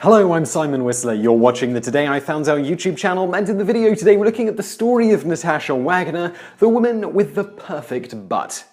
Hello, I'm Simon Whistler. You're watching the Today I Found Out YouTube channel, and in the video today we're looking at the story of Natasha Wagner, the woman with the perfect butt.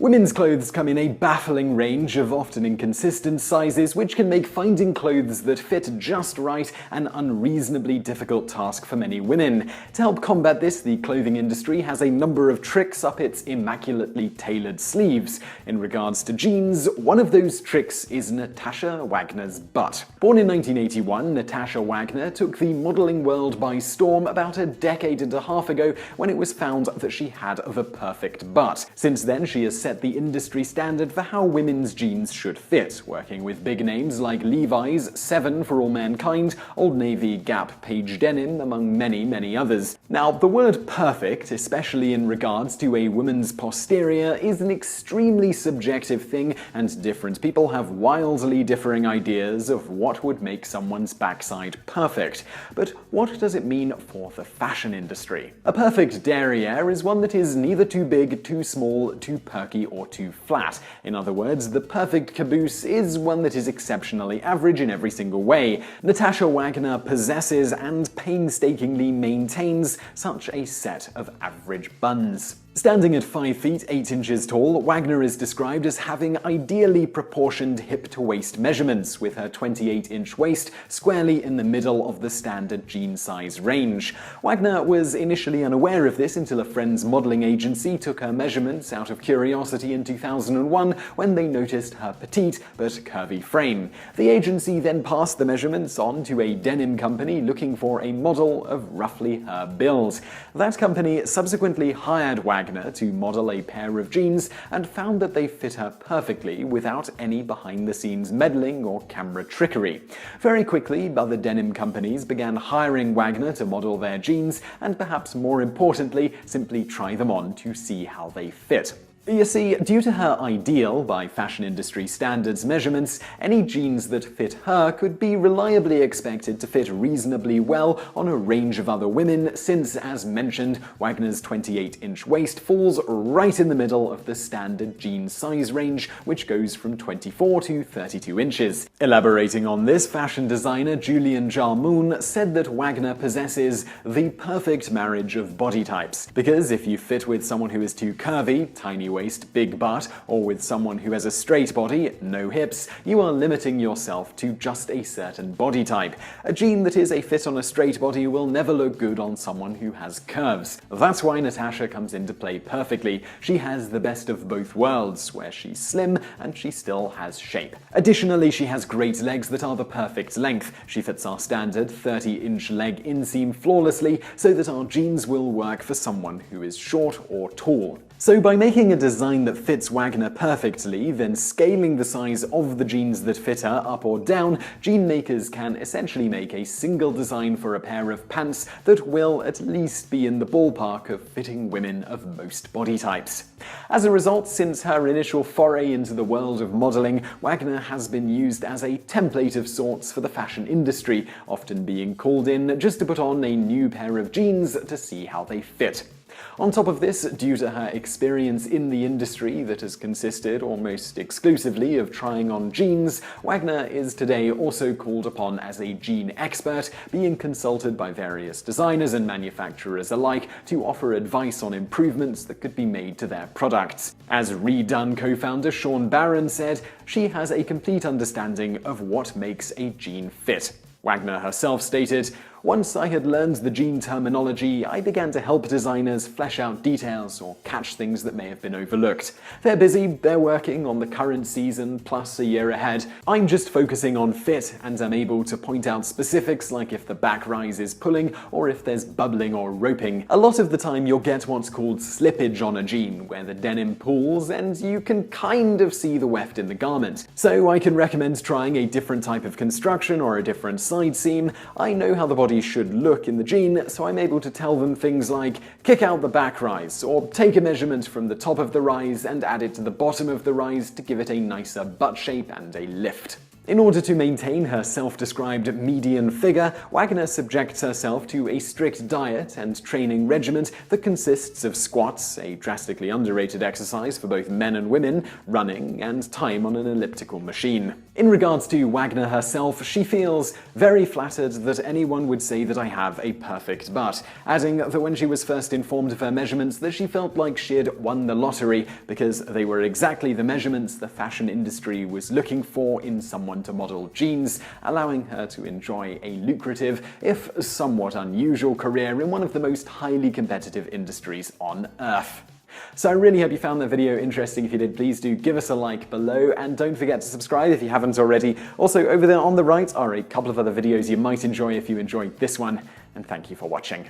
Women's clothes come in a baffling range of often inconsistent sizes, which can make finding clothes that fit just right an unreasonably difficult task for many women. To help combat this, the clothing industry has a number of tricks up its immaculately tailored sleeves. In regards to jeans, one of those tricks is Natasha Wagner's butt. Born in 1981, Natasha Wagner took the modeling world by storm about a decade and a half ago when it was found that she had the perfect butt. Since then, she has set the industry standard for how women's jeans should fit, working with big names like Levi's, Seven for All Mankind, Old Navy, Gap, Paige Denim, among many others. Now, the word perfect, especially in regards to a woman's posterior, is an extremely subjective thing, and different people have wildly differing ideas of what would make someone's backside perfect. But what does it mean for the fashion industry? A perfect derriere is one that is neither too big, too small, too perky, or too flat. In other words, the perfect caboose is one that is exceptionally average in every single way. Natasha Wagner possesses and painstakingly maintains such a set of average buns. Standing at 5 feet 8 inches tall, Wagner is described as having ideally proportioned hip-to-waist measurements, with her 28-inch waist squarely in the middle of the standard jean size range. Wagner was initially unaware of this until a friend's modeling agency took her measurements out of curiosity in 2001 when they noticed her petite but curvy frame. The agency then passed the measurements on to a denim company looking for a model of roughly her build. That company subsequently hired Wagner to model a pair of jeans and found that they fit her perfectly without any behind-the-scenes meddling or camera trickery. Very quickly, other denim companies began hiring Wagner to model their jeans and, perhaps more importantly, simply try them on to see how they fit. You see, due to her ideal, by fashion industry standards, measurements, any jeans that fit her could be reliably expected to fit reasonably well on a range of other women since, as mentioned, Wagner's 28-inch waist falls right in the middle of the standard jean size range, which goes from 24 to 32 inches. Elaborating on this, fashion designer Julian Jarmoun said that Wagner possesses the perfect marriage of body types, because if you fit with someone who is too curvy, tiny waist, big butt, or with someone who has a straight body, no hips, you are limiting yourself to just a certain body type. A jean that is a fit on a straight body will never look good on someone who has curves. That's why Natasha comes into play perfectly. She has the best of both worlds, where she's slim and she still has shape. Additionally, she has great legs that are the perfect length. She fits our standard 30-inch leg inseam flawlessly, so that our jeans will work for someone who is short or tall. So by making a design that fits Wagner perfectly, then scaling the size of the jeans that fit her up or down, jean makers can essentially make a single design for a pair of pants that will at least be in the ballpark of fitting women of most body types. As a result, since her initial foray into the world of modeling, Wagner has been used as a template of sorts for the fashion industry, often being called in just to put on a new pair of jeans to see how they fit. On top of this, due to her experience in the industry that has consisted almost exclusively of trying on jeans, Wagner is today also called upon as a jean expert, being consulted by various designers and manufacturers alike to offer advice on improvements that could be made to their products. As Redone co-founder Sean Barron said, she has a complete understanding of what makes a jean fit. Wagner herself stated, "Once I had learned the jean terminology, I began to help designers flesh out details or catch things that may have been overlooked. They're busy, they're working on the current season plus a year ahead. I'm just focusing on fit and am able to point out specifics like if the back rise is pulling or if there's bubbling or roping. A lot of the time you'll get what's called slippage on a jean, where the denim pulls and you can kind of see the weft in the garment. So I can recommend trying a different type of construction or a different side seam. I know how the body should look in the jean, so I'm able to tell them things like kick out the back rise, or take a measurement from the top of the rise and add it to the bottom of the rise to give it a nicer butt shape and a lift." In order to maintain her self-described median figure, Wagner subjects herself to a strict diet and training regimen that consists of squats, a drastically underrated exercise for both men and women, running, and time on an elliptical machine. In regards to Wagner herself, she feels very flattered that anyone would say that I have a perfect butt, adding that when she was first informed of her measurements that she felt like she'd won the lottery because they were exactly the measurements the fashion industry was looking for in someone to model jeans, allowing her to enjoy a lucrative, if somewhat unusual, career in one of the most highly competitive industries on Earth. So I really hope you found that video interesting. If you did, please do give us a like below, and don't forget to subscribe if you haven't already. Also, over there on the right are a couple of other videos you might enjoy if you enjoyed this one, and thank you for watching.